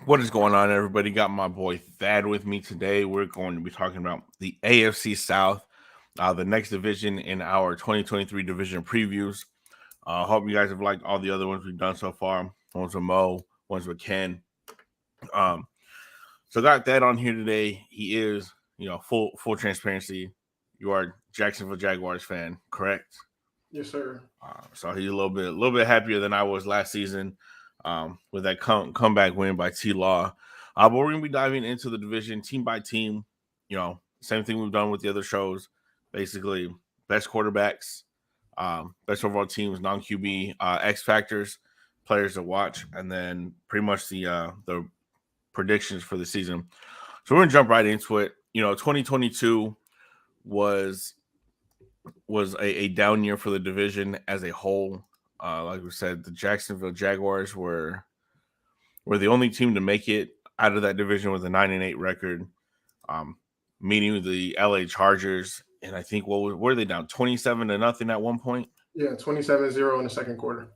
What is going on, everybody? Got my boy Thad with me today. We're going to be talking about the AFC South, the next division in our 2023 division previews. Hope you guys have liked all the other ones we've done so far. Ones with Mo, ones with Ken. Um, so got that on here today. He is, full transparency. You are Jacksonville Jaguars fan, correct? Yes, sir. So he's a little bit happier than I was last season with that comeback win by T Law. But we're gonna be diving into the division team by team. Same thing we've done with the other shows. Basically, best quarterbacks, best overall teams, non QB, X factors, players to watch, and then pretty much the predictions for the season. So we're gonna jump right into it. 2022 was a down year for the division as a whole. Like we said, the Jacksonville Jaguars were the only team to make it out of that division with a 9-8 record, meeting the LA Chargers. And I think were they down 27-0 at one point? Yeah, 27-0 in the second quarter.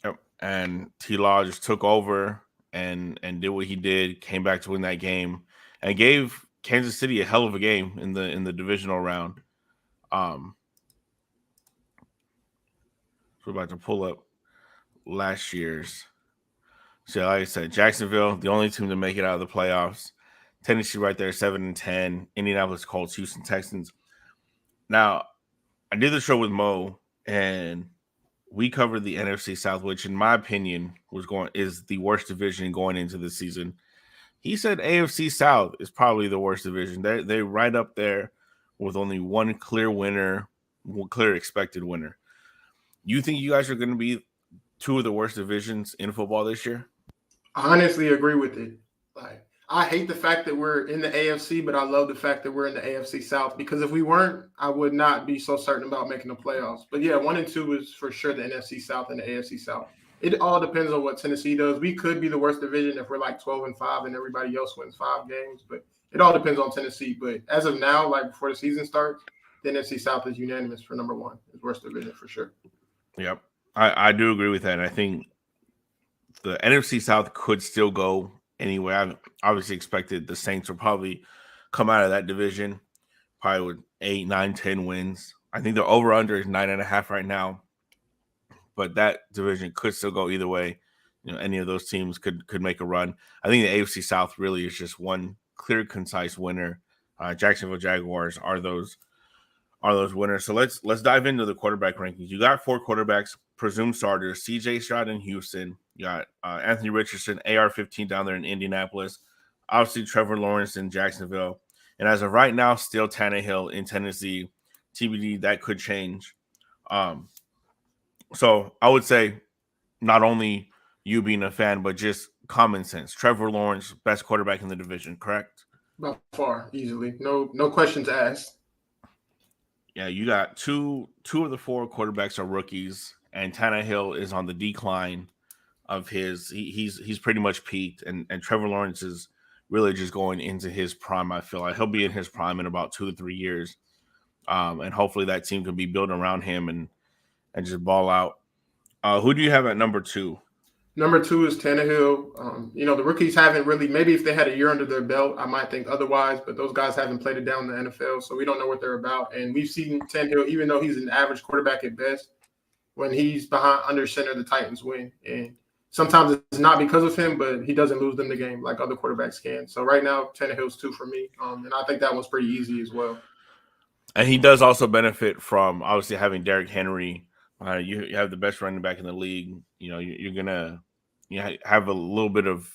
Yep. And T Law just took over and did what he did, came back to win that game, and gave Kansas City a hell of a game in the divisional round. We're about to pull up last year's. So, like I said, Jacksonville, the only team to make it out of the playoffs. Tennessee right there, 7-10. Indianapolis Colts, Houston Texans. Now, I did the show with Mo, and we covered the NFC South, which, in my opinion, is the worst division going into the season. He said AFC South is probably the worst division. They're right up there with only one clear winner, one clear expected winner. You think you guys are going to be two of the worst divisions in football this year? I honestly agree with it. Like, I hate the fact that we're in the AFC, but I love the fact that we're in the AFC South, because if we weren't, I would not be so certain about making the playoffs. But yeah, 1 and 2 is for sure the NFC South and the AFC South. It all depends on what Tennessee does. We could be the worst division if we're like 12-5 and everybody else wins 5 games, but it all depends on Tennessee. But as of now, like before the season starts, the NFC South is unanimous for number 1. It's worst division for sure. Yep. I do agree with that. I think the NFC South could still go anywhere. I obviously expected the Saints will probably come out of that division probably with 8, 9, 10 wins. I think the over-under is 9.5 right now, but that division could still go either way. Any of those teams could make a run. I think the AFC South really is just one clear, concise winner. Jacksonville Jaguars are those winners. So let's dive into the quarterback rankings. You got 4 quarterbacks, presumed starters: CJ Stroud in Houston. You got Anthony Richardson, AR-15 down there in Indianapolis. Obviously, Trevor Lawrence in Jacksonville. And as of right now, still Tannehill in Tennessee. TBD, that could change. So I would say not only you being a fan, but just common sense. Trevor Lawrence, best quarterback in the division, correct? By far, easily. No questions asked. Yeah, you got two of the 4 quarterbacks are rookies, and Tannehill is on the decline of his. He's pretty much peaked, and Trevor Lawrence is really just going into his prime. I feel like he'll be in his prime in about 2 to 3 years, and hopefully that team can be built around him and just ball out. Who do you have at number 2? Number 2 is Tannehill. The rookies haven't really, maybe if they had a year under their belt, I might think otherwise, but those guys haven't played it down in the NFL, so we don't know what they're about. And we've seen Tannehill, even though he's an average quarterback at best, when he's behind under center, the Titans win. And sometimes it's not because of him, but he doesn't lose them the game like other quarterbacks can. So right now, Tannehill's 2 for me. And I think that one's pretty easy as well. And he does also benefit from obviously having Derrick Henry. You have the best running back in the league. You're gonna have a little bit of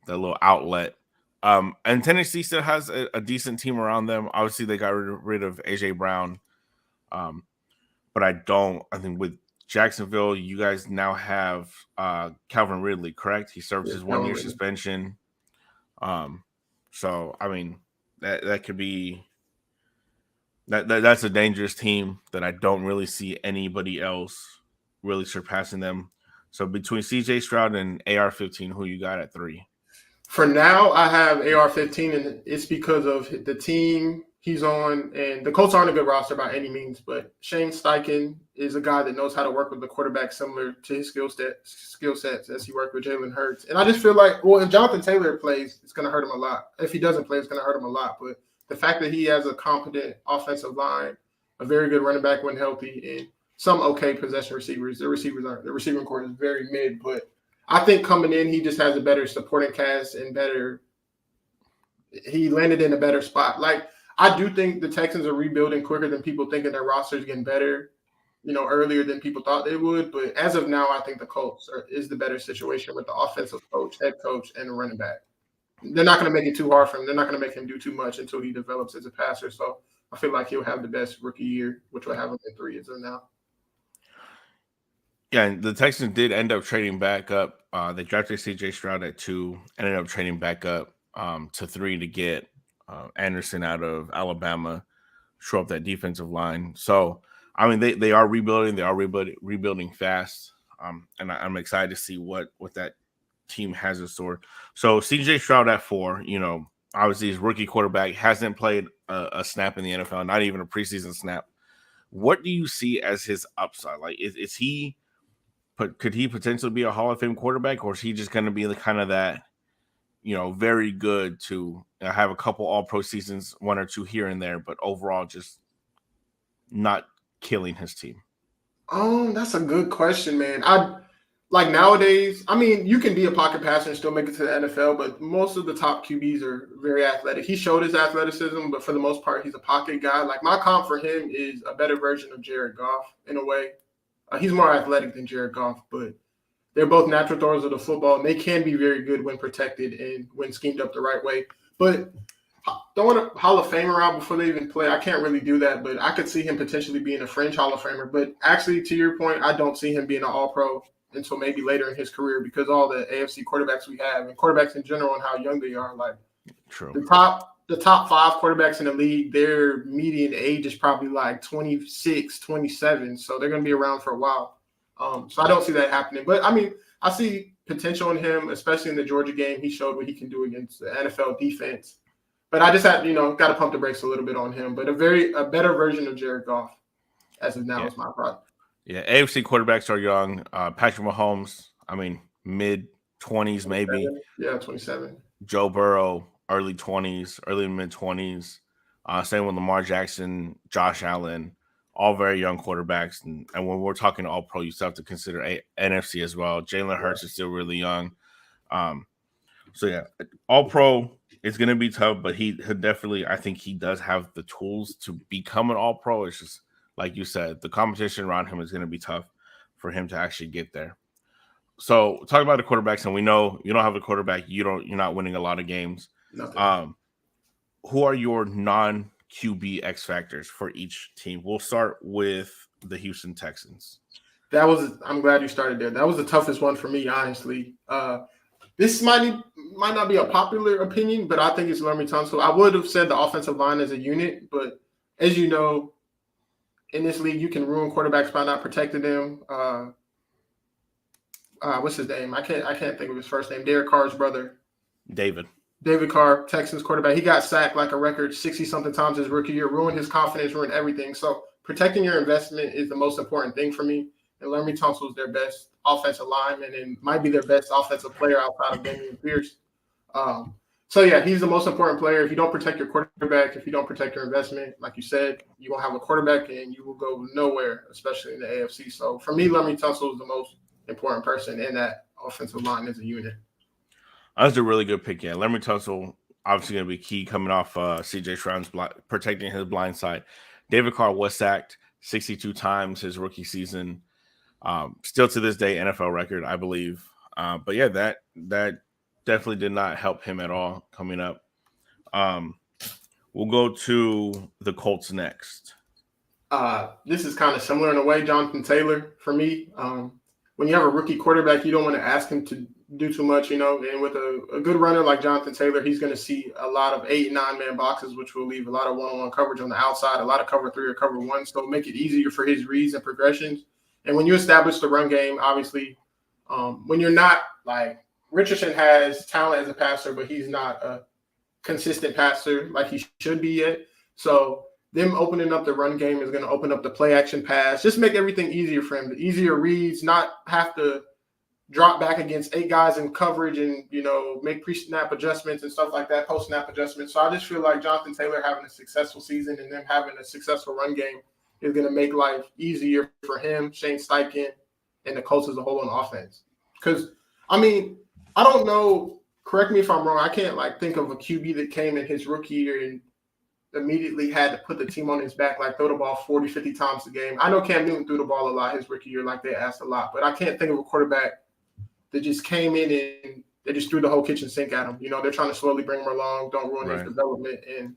the little outlet. And Tennessee still has a decent team around them. Obviously, they got rid of AJ Brown. But I think with Jacksonville, you guys now have Calvin Ridley, correct? He served his 1-year suspension. So I mean that could be. That's a dangerous team that I don't really see anybody else really surpassing them. So between CJ Stroud and AR-15, who you got at 3? For now, I have AR-15, and it's because of the team he's on, and the Colts aren't a good roster by any means, but Shane Steichen is a guy that knows how to work with the quarterback similar to his skill sets as he worked with Jalen Hurts. And I just feel like, well, if Jonathan Taylor plays, it's going to hurt him a lot. If he doesn't play, it's going to hurt him a lot. But the fact that he has a competent offensive line, a very good running back when healthy, and some okay possession receivers. The receiving core is very mid, but I think coming in, he just has a better supporting cast and he landed in a better spot. Like, I do think the Texans are rebuilding quicker than people think, and their roster is getting better, earlier than people thought they would. But as of now, I think the Colts is the better situation with the offensive coach, head coach, and the running back. They're not going to make it too hard for him. They're not going to make him do too much until he develops as a passer. So I feel like he'll have the best rookie year, which will have him in 3 years of now. Yeah, and the Texans did end up trading back up. They drafted C.J. Stroud at 2, ended up trading back up to 3 to get Anderson out of Alabama, shore up that defensive line. So, I mean, they are rebuilding. They are rebuilding fast, and I'm excited to see what that team has in store. So, C.J. Stroud at 4, obviously his rookie quarterback hasn't played a snap in the NFL, not even a preseason snap. What do you see as his upside? Like, is he – could he potentially be a Hall of Fame quarterback, or is he just going to be the kind of that, very good to have a couple all-pro seasons, 1 or 2 here and there, but overall just not killing his team? That's a good question, man. Nowadays, I mean, you can be a pocket passer and still make it to the NFL, but most of the top QBs are very athletic. He showed his athleticism, but for the most part, he's a pocket guy. Like, my comp for him is a better version of Jared Goff in a way. He's more athletic than Jared Goff, but they're both natural throwers of the football, and they can be very good when protected and when schemed up the right way. But throwing a Hall of Famer out before they even play, I can't really do that, but I could see him potentially being a fringe Hall of Famer. But actually, to your point, I don't see him being an all-pro until maybe later in his career because all the AFC quarterbacks we have and quarterbacks in general and how young they are. Like, true. The top 5 quarterbacks in the league, their median age is probably like 26, 27. So they're going to be around for a while. So I don't see that happening. But, I mean, I see potential in him, especially in the Georgia game. He showed what he can do against the NFL defense. But I just had, got to pump the brakes a little bit on him. But a better version of Jared Goff as of now is my product. Yeah, AFC quarterbacks are young. Patrick Mahomes, I mean, mid-20s maybe. Yeah, 27. Joe Burrow, early 20s, early and mid-20s. Same with Lamar Jackson, Josh Allen, all very young quarterbacks. And when we're talking all-pro, you still have to consider NFC as well. Jalen Hurts is still really young. So, yeah, all-pro is going to be tough, but he definitely – I think he does have the tools to become an all-pro. It's just, like you said, the competition around him is going to be tough for him to actually get there. So, talk about the quarterbacks, and we know you don't have a quarterback. You're not winning a lot of games. Nothing. Who are your non-QB X factors for each team? We'll start with the Houston Texans. I'm glad you started there. That was the toughest one for me, honestly. This might not be a popular opinion, but I think it's Laremy Tunsil. I would have said the offensive line as a unit, but as you know, in this league, you can ruin quarterbacks by not protecting them. What's his name? I can't think of his first name. Derek Carr's brother. David Carr, Texans quarterback. He got sacked like a record 60-something times his rookie year, ruined his confidence, ruined everything. So protecting your investment is the most important thing for me. And Laremy Tunsil is their best offensive lineman and might be their best offensive player outside of Damian Pierce. So, yeah, he's the most important player. If you don't protect your quarterback, if you don't protect your investment, like you said, you won't have a quarterback and you will go nowhere, especially in the AFC. So, for me, Laremy Tunsil is the most important person in that offensive line as a unit. That's a really good pick, yeah. Laremy Tunsil obviously going to be key coming off C.J. Stroud's protecting his blind side. David Carr was sacked 62 times his rookie season. Still to this day, NFL record, I believe. But, yeah, that definitely did not help him at all coming up. We'll go to the Colts next. This is kind of similar in a way, Jonathan Taylor, for me. When you have a rookie quarterback, you don't want to ask him to do too much, and with a good runner like Jonathan Taylor, he's going to see a lot of 8 and 9-man boxes, which will leave a lot of one-on-one coverage on the outside, a lot of cover 3 or cover 1, so make it easier for his reads and progressions. And when you establish the run game, obviously, when you're not like Richardson has talent as a passer, but he's not a consistent passer like he should be yet. So them opening up the run game is going to open up the play action pass, just make everything easier for him. The easier reads, not have to drop back against 8 guys in coverage and, make pre-snap adjustments and stuff like that, post-snap adjustments. So I just feel like Jonathan Taylor having a successful season and them having a successful run game is going to make life easier for him, Shane Steichen, and the Colts as a whole on offense. Because, I don't know, correct me if I'm wrong, I can't, think of a QB that came in his rookie year and immediately had to put the team on his back, throw the ball 40, 50 times a game. I know Cam Newton threw the ball a lot his rookie year, they asked a lot, but I can't think of a quarterback that just came in and they just threw the whole kitchen sink at him. They're trying to slowly bring him along, don't ruin his development. And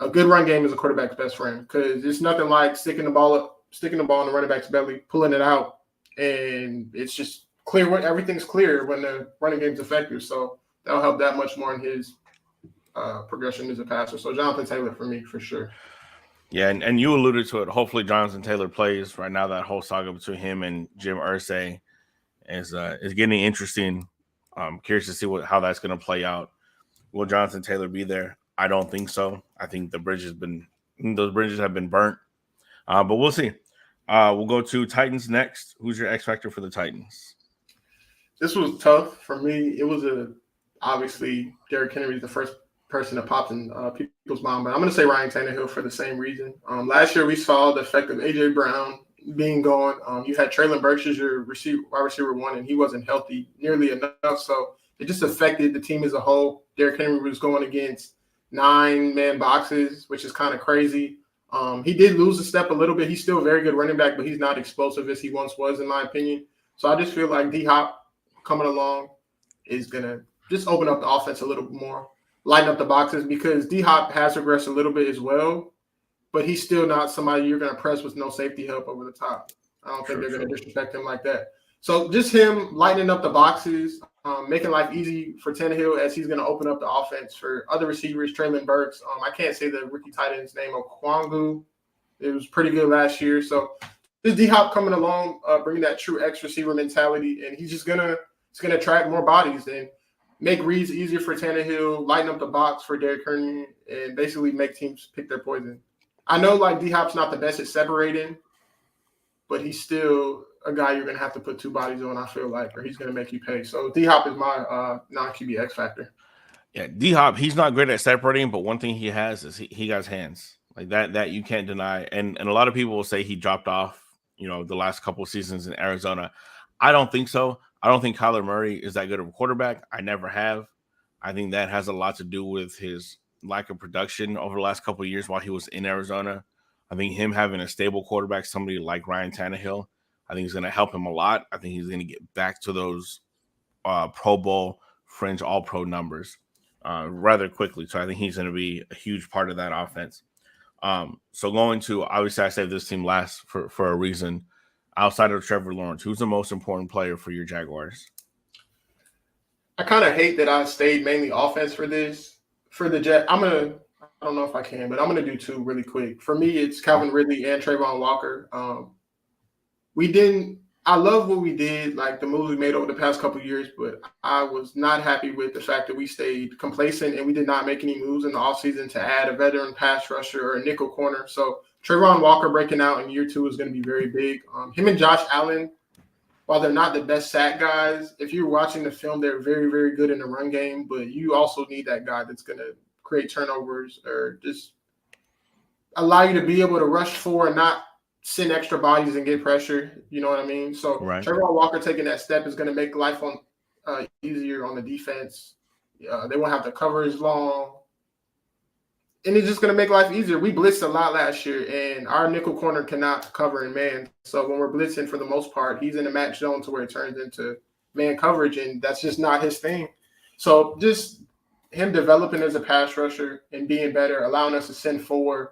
a good run game is a quarterback's best friend because it's nothing like sticking the ball in the running back's belly, pulling it out, and it's just clear. Everything's clear when the running game's effective. So that'll help that much more in his progression as a passer. So Jonathan Taylor for me, for sure. Yeah, and you alluded to it. Hopefully Jonathan Taylor plays. Right now that whole saga between him and Jim Irsay is getting interesting. Curious to see how that's going to play out. Will Jonathan Taylor be there? I don't think so. I think those bridges have been burnt. But we'll see. We'll go to Titans next. Who's your X factor for the Titans? This was tough for me. It was obviously Derrick Henry is the first person that popped in people's mind, but I'm going to say Ryan Tannehill for the same reason. Last year we saw the effect of A.J. Brown being gone. You had Treylon Burks as your wide receiver 1, and he wasn't healthy nearly enough, so it just affected the team as a whole. Derrick Henry was going against 9-man boxes, which is kind of crazy. He did lose a step a little bit. He's still a very good running back, but he's not explosive as he once was, in my opinion. So I just feel like D-Hop coming along is going to just open up the offense a little bit more, lighten up the boxes, because D-Hop has regressed a little bit as well, but he's still not somebody you're going to press with no safety help over the top. I don't think they're going to disrespect him like that. So just him lightening up the boxes, making life easy for Tannehill as he's going to open up the offense for other receivers, Treylon Burks. I can't say the rookie tight end's name, Okwangu. It was pretty good last year. So this D-Hop coming along, bringing that true X receiver mentality, and he's just going to attract more bodies and make reads easier for Tannehill, lighten up the box for Derrick Henry, and basically make teams pick their poison. I know D-Hop's not the best at separating, but he's still a guy you're going to have to put 2 bodies on, I feel like, or he's going to make you pay. So D-Hop is my non-QB X factor. Yeah, D-Hop, he's not great at separating, but one thing he has is he got hands. That you can't deny. And a lot of people will say he dropped off, the last couple of seasons in Arizona. I don't think so. I don't think Kyler Murray is that good of a quarterback. I never have. I think that has a lot to do with his lack of production over the last couple of years while he was in Arizona. I think him having a stable quarterback, somebody like Ryan Tannehill, I think is going to help him a lot. I think he's going to get back to those Pro Bowl, fringe All-Pro numbers rather quickly. So I think he's going to be a huge part of that offense. So going to, obviously I saved this team last for a reason. Outside of Trevor Lawrence, who's the most important player for your Jaguars? I kind of hate that I stayed mainly offense for this. For the Jet, I don't know if I can, but I'm going to do 2 really quick. For me, it's Calvin Ridley and Trayvon Walker. I love what we did, the moves we made over the past couple of years, but I was not happy with the fact that we stayed complacent and we did not make any moves in the offseason to add a veteran pass rusher or a nickel corner. So Trayvon Walker breaking out in year 2 is going to be very big. Him and Josh Allen, while they're not the best sack guys, if you're watching the film, they're very, very good in the run game, but you also need that guy that's going to create turnovers or just allow you to be able to rush for and not send extra bodies and get pressure. You know what I mean? So Trayvon Walker taking that step is going to make life easier on the defense. They won't have to cover as long. And it's just going to make life easier. We blitzed a lot last year, and our nickel corner cannot cover in man. So when we're blitzing, for the most part, he's in a match zone to where it turns into man coverage, and that's just not his thing. So just him developing as a pass rusher and being better, allowing us to send forward,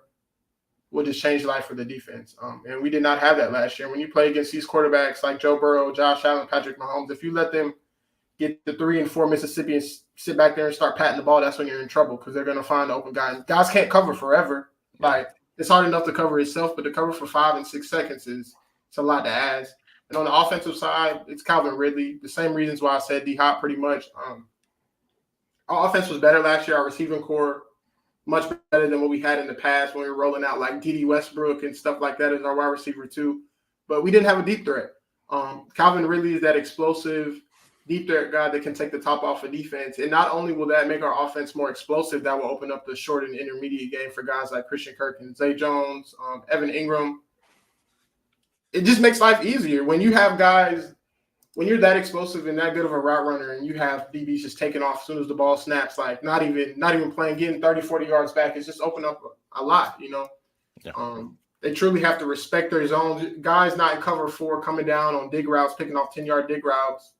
will just change life for the defense. And we did not have that last year. When you play against these quarterbacks like Joe Burrow, Josh Allen, Patrick Mahomes, if you let them get the 3 and 4 Mississippi and sit back there and start patting the ball, that's when you're in trouble because they're going to find the open guy. And guys can't cover forever. It's hard enough to cover itself, but to cover for 5 and 6 seconds it's a lot to ask. And on the offensive side, it's Calvin Ridley. The same reasons why I said D-Hop pretty much. Our offense was better last year. Our receiving core much better than what we had in the past when we were rolling out like D.D. Westbrook and stuff like that as our wide receiver too. But we didn't have a deep threat. Calvin Ridley is that explosive deep threat guy that can take the top off of defense. And not only will that make our offense more explosive, that will open up the short and intermediate game for guys like Christian Kirk and Zay Jones, Evan Ingram. It just makes life easier when you have guys, when you're that explosive and that good of a route runner and you have DBs just taking off as soon as the ball snaps, like not even playing, getting 30, 40 yards back. It's just open up a lot, you know. Yeah. They truly have to respect their zones. Guys not in cover 4 coming down on dig routes, picking off 10-yard dig routes.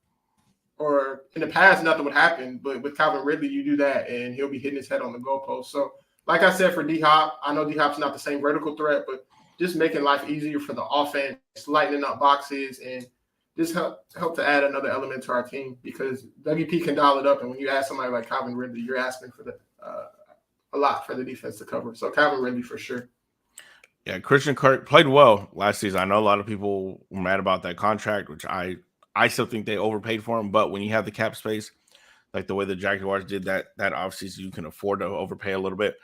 Or in the past, nothing would happen. But with Calvin Ridley, you do that, and he'll be hitting his head on the goalpost. So, like I said, for D-Hop, I know D-Hop's not the same vertical threat, but just making life easier for the offense, lightening up boxes, and just help to add another element to our team because WP can dial it up. And when you ask somebody like Calvin Ridley, you're asking for a lot for the defense to cover. So Calvin Ridley for sure. Yeah, Christian Kirk played well last season. I know a lot of people were mad about that contract, which I still think they overpaid for him. But when you have the cap space, like the way the Jaguars did that offseason, you can afford to overpay a little bit.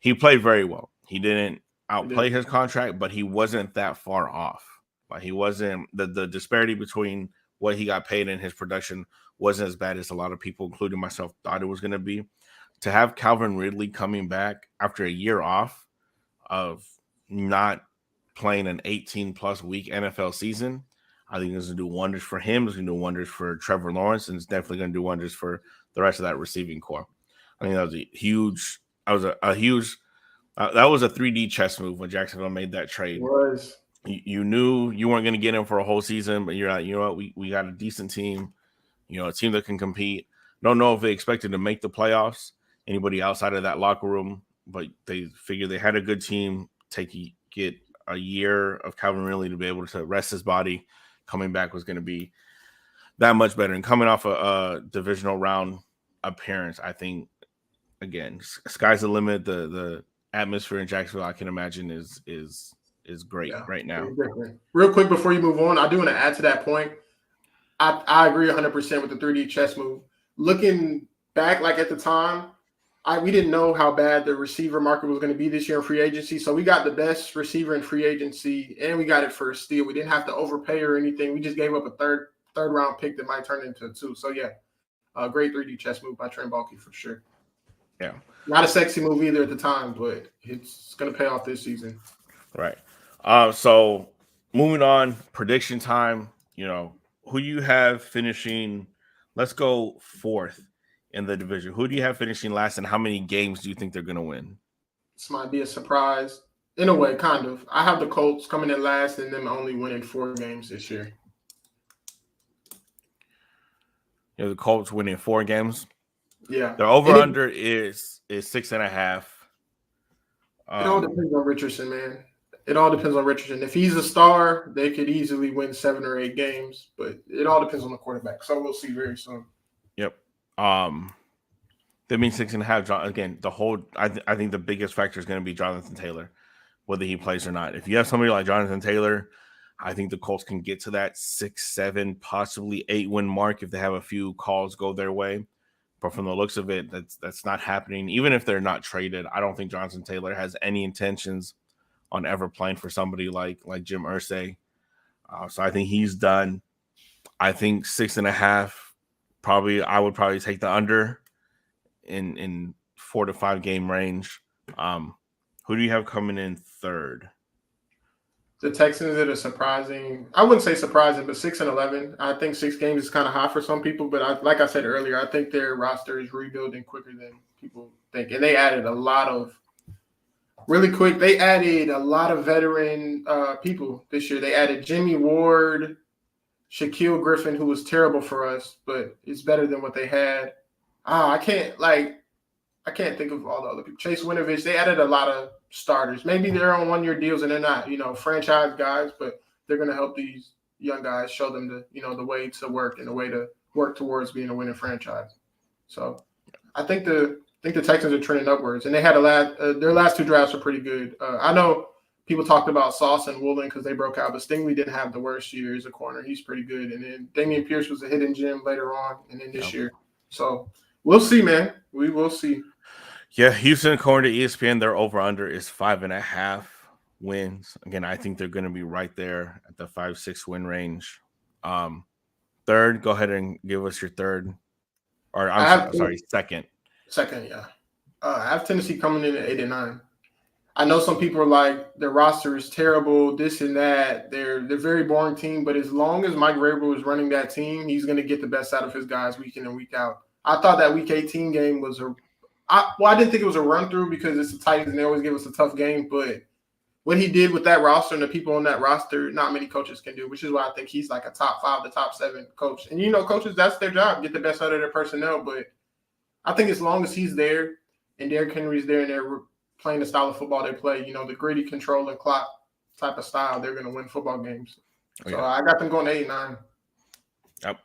He played very well. He didn't outplay his contract, but he wasn't that far off. Like he wasn't the disparity between what he got paid and his production wasn't as bad as a lot of people, including myself, thought it was going to be. To have Calvin Ridley coming back after a year off of not playing an 18-plus week NFL season, I think it's going to do wonders for him. It's going to do wonders for Trevor Lawrence, and it's definitely going to do wonders for the rest of that receiving core. I think that was a huge. That was a 3D chess move when Jacksonville made that trade. It was. You knew you weren't going to get him for a whole season, but you're like, you know what, we got a decent team, you know, a team that can compete. Don't know if they expected to make the playoffs, anybody outside of that locker room, but they figured they had a good team. Get a year of Calvin Ridley to be able to rest his body. Coming back was going to be that much better. And coming off a divisional round appearance, I think, again, sky's the limit. The atmosphere in Jacksonville, I can imagine, is great right now. Real quick before you move on, I do want to add to that point. I agree 100% with the 3D chess move. Looking back, like at the time, we didn't know how bad the receiver market was going to be this year in free agency. So we got the best receiver in free agency, and we got it for a steal. We didn't have to overpay or anything. We just gave up a third round pick that might turn into a 2. So yeah, a great 3D chess move by Trent Baalke for sure. Yeah, not a sexy move either at the time, but it's going to pay off this season. Right. So moving on, prediction time. You know, who you have finishing? Let's go 4th. In the division. Who do you have finishing last, and how many games do you think they're going to win? This might be a surprise. In a way, kind of. I have the Colts coming in last and them only winning 4 games this year. You know, the Colts winning 4 games? Yeah. Their over-under is 6.5. It all depends on Richardson, man. It all depends on Richardson. If he's a star, they could easily win 7 or 8 games, but it all depends on the quarterback. So we'll see very soon. Yep. That means 6.5. Again, I think the biggest factor is going to be Jonathan Taylor, whether he plays or not. If you have somebody like Jonathan Taylor, I think the Colts can get to that 6, 7, possibly 8 win mark if they have a few calls go their way. But from the looks of it, that's not happening. Even if they're not traded, I don't think Jonathan Taylor has any intentions on ever playing for somebody like Jim Irsay. So I think he's done. I think 6.5. I would probably take the under in 4 to 5 game range. Who do you have coming in 3rd? The Texans did a surprising, I wouldn't say surprising, but 6-11. I think 6 games is kind of high for some people, but like I said earlier, I think their roster is rebuilding quicker than people think. And they added a lot of veteran people this year. They added Jimmy Ward, Shaquille Griffin, who was terrible for us, but it's better than what they had. I can't think of all the other people. Chase Winovich, they added a lot of starters. Maybe they're on 1-year deals and they're not, franchise guys, but they're going to help these young guys, show them the way to work and the way to work towards being a winning franchise. So I think the Texans are trending upwards, and they had their last 2 drafts were pretty good. I know people talked about Sauce and Woolen because they broke out, but Stingley didn't have the worst year as a corner. He's pretty good. And then Damian Pierce was a hidden gem later on, and then this year. So we'll see, man. We will see. Yeah, Houston, according to ESPN, their over-under is 5.5 wins. Again, I think they're going to be right there at the 5-6 win range. Um, Third, go ahead and give us your third, or I I'm have sorry, second. second, yeah. I have Tennessee coming in at 8-9. I know some people are like their roster is terrible, this and that. They're very boring team, but as long as Mike Vrabel is running that team, he's going to get the best out of his guys week in and week out. I thought that Week 18 game was I didn't think it was a run through because it's the Titans and they always give us a tough game. But what he did with that roster and the people on that roster, not many coaches can do, which is why I think he's like a top 5 to top 7 coach. And coaches, that's their job, get the best out of their personnel. But I think as long as he's there and Derrick Henry's there and they're playing the style of football they play, the gritty control and clock type of style, they're going to win football games. So I got them going 8-9.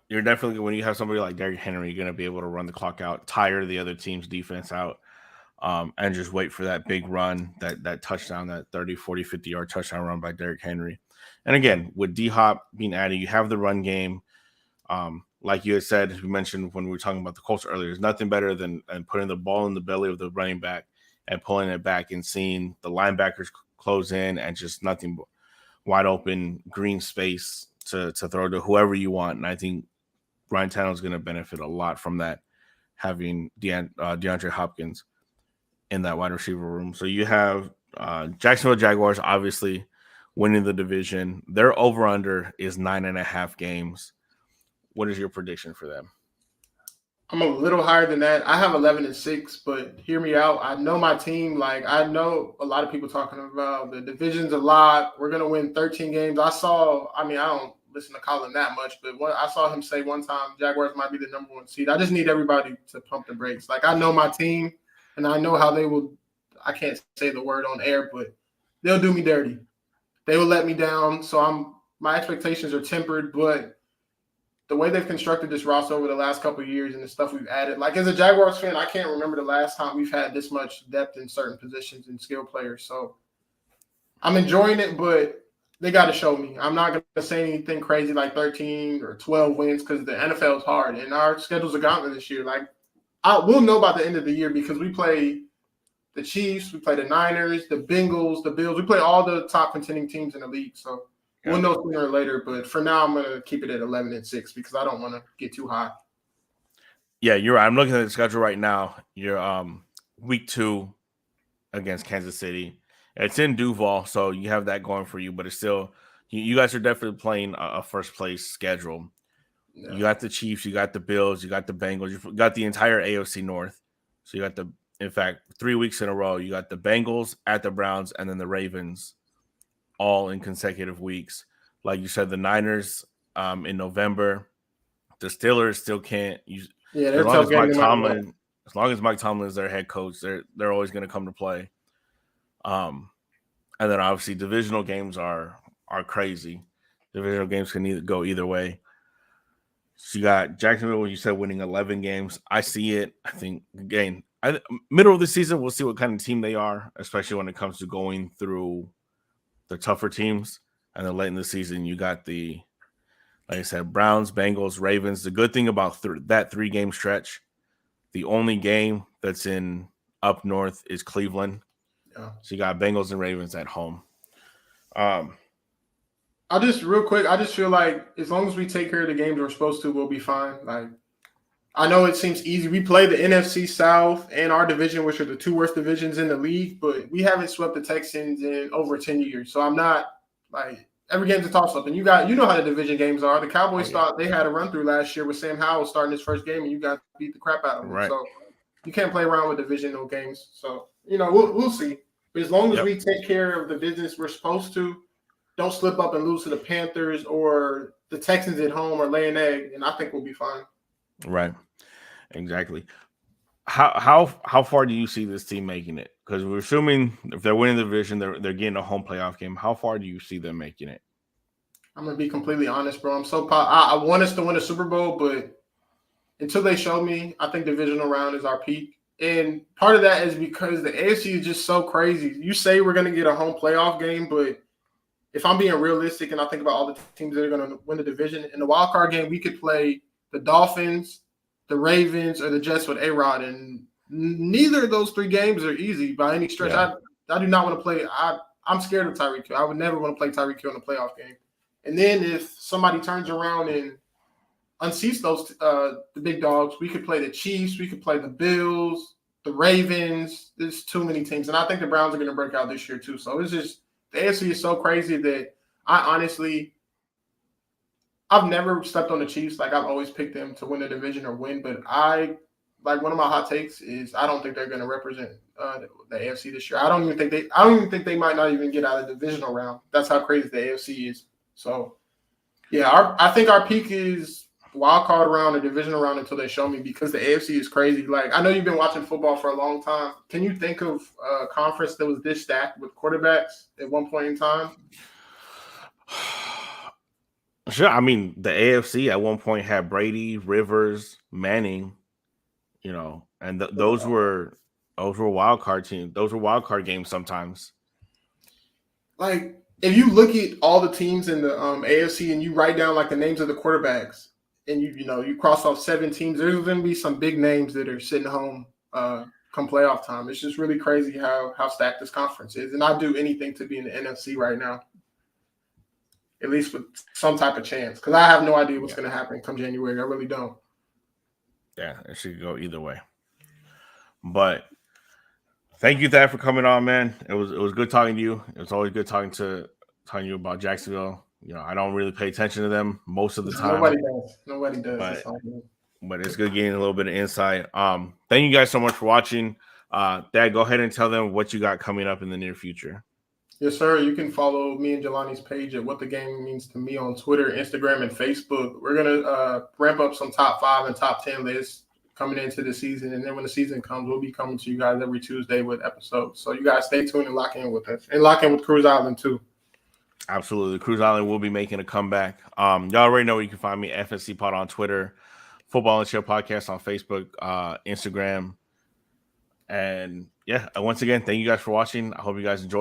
You're definitely, when you have somebody like Derrick Henry, you're going to be able to run the clock out, tire the other team's defense out, and just wait for that big run, that touchdown, that 30, 40, 50-yard touchdown run by Derrick Henry. And again, with D-Hop being added, you have the run game. Like you had said, you mentioned when we were talking about the Colts earlier, there's nothing better than putting the ball in the belly of the running back and pulling it back and seeing the linebackers close in and just nothing but wide open green space to throw to whoever you want. And I think Ryan Tannehill is going to benefit a lot from that, having DeAndre Hopkins in that wide receiver room. So you have Jacksonville Jaguars obviously winning the division. Their over-under is 9.5 games. What is your prediction for them? I'm a little higher than that. I have 11-6, but hear me out. I know my team. I know a lot of people talking about the division's a lot. We're going to win 13 games. I don't listen to Colin that much, but I saw him say one time Jaguars might be the number 1 seed. I just need everybody to pump the brakes. I know my team, and I know how they will – I can't say the word on air, but they'll do me dirty. They will let me down, so my expectations are tempered, but – the way they've constructed this roster over the last couple of years and the stuff we've added, as a Jaguars fan, I can't remember the last time we've had this much depth in certain positions and skill players. So I'm enjoying it, but they got to show me. I'm not going to say anything crazy like 13 or 12 wins because the NFL is hard and our schedules are gauntlet this year. We'll know by the end of the year because we play the Chiefs, we play the Niners, the Bengals, the Bills. We play all the top contending teams in the league. So we'll know sooner or later, but for now, I'm going to keep it at 11-6 because I don't want to get too high. Yeah, you're right. I'm looking at the schedule right now. You're week 2 against Kansas City. It's in Duval, so you have that going for you, but it's still you guys are definitely playing a first place schedule. Yeah. You got the Chiefs, you got the Bills, you got the Bengals, you got the entire AFC North. So you got in fact, 3 weeks in a row, you got the Bengals at the Browns and then the Ravens all in consecutive weeks. Like you said, the Niners in November. The Steelers still can't use. Yeah, they're tough game. As long as Mike Tomlin is their head coach, they're always going to come to play. And then obviously divisional games are crazy. Divisional games can go either way. So you got Jacksonville, you said, winning 11 games. I see it. I think again, middle of the season, we'll see what kind of team they are, especially when it comes to going through the tougher teams. And then late in the season, you got like I said, Browns, Bengals, Ravens. The good thing about that 3-game stretch, the only game that's in up north is Cleveland. Yeah. So you got Bengals and Ravens at home. Real quick, I just feel like as long as we take care of the games we're supposed to, we'll be fine. I know it seems easy. We play the NFC South and our division, which are the 2 worst divisions in the league, but we haven't swept the Texans in over 10 years. So I'm not every game's a toss-up. And you know how the division games are. The Cowboys thought they had a run-through last year with Sam Howell starting his first game, and you got to beat the crap out of them. Right. So you can't play around with divisional games. So, we'll see. But as long as we take care of the business we're supposed to, don't slip up and lose to the Panthers or the Texans at home or lay an egg, and I think we'll be fine. Right. Exactly. How far do you see this team making it? Because we're assuming if they're winning the division, they're getting a home playoff game. How far do you see them making it? I'm gonna be completely honest, bro. I want us to win a Super Bowl, but until they show me, I think divisional round is our peak. And part of that is because the AFC is just so crazy. You say we're gonna get a home playoff game, but if I'm being realistic and I think about all the teams that are gonna win the division, in the wild card game, we could play the Dolphins, the Ravens, or the Jets with A-Rod, and neither of those 3 games are easy by any stretch. Yeah. I do not want to play. I'm scared of Tyreek Hill. I would never want to play Tyreek Hill in a playoff game. And then if somebody turns around and unseats those the big dogs, we could play the Chiefs, we could play the Bills, the Ravens. There's too many teams, and I think the Browns are going to break out this year too. So it's just the AFC is so crazy that I've never stepped on the Chiefs. Like I've always picked them to win the division or win, but one of my hot takes is I don't think they're going to represent the AFC this year. I don't even think they might not even get out of the divisional round. That's how crazy the AFC is. So, yeah, I think our peak is wild card round or divisional round until they show me, because the AFC is crazy. Like, I know you've been watching football for a long time. Can you think of a conference that was this stacked with quarterbacks at one point in time? Sure. I mean, the AFC at one point had Brady, Rivers, Manning, and those were wild card teams. Those were wild card games sometimes. Like, if you look at all the teams in the AFC and you write down like the names of the quarterbacks and you cross off 7 teams, there's going to be some big names that are sitting home come playoff time. It's just really crazy how stacked this conference is. And I'd do anything to be in the NFC right now, at least with some type of chance, because I have no idea what's going to happen come January. I really don't. Yeah, it should go either way. But thank you, Thad, for coming on, man. It was good talking to you. It was always good talking to you about Jacksonville. I don't really pay attention to them most of the time. Nobody does. But it's good getting a little bit of insight. Thank you guys so much for watching. Thad, go ahead and tell them what you got coming up in the near future. Yes, sir. You can follow me and Jelani's page at What the Game Means to Me on Twitter, Instagram, and Facebook. We're going to ramp up some top 5 and top 10 lists coming into the season. And then when the season comes, we'll be coming to you guys every Tuesday with episodes. So you guys stay tuned and lock in with us. And lock in with Cruise Island too. Absolutely. Cruise Island will be making a comeback. Y'all already know where you can find me, FSC Pod on Twitter, Football and Chill Podcast on Facebook, Instagram. And yeah, once again, thank you guys for watching. I hope you guys enjoyed.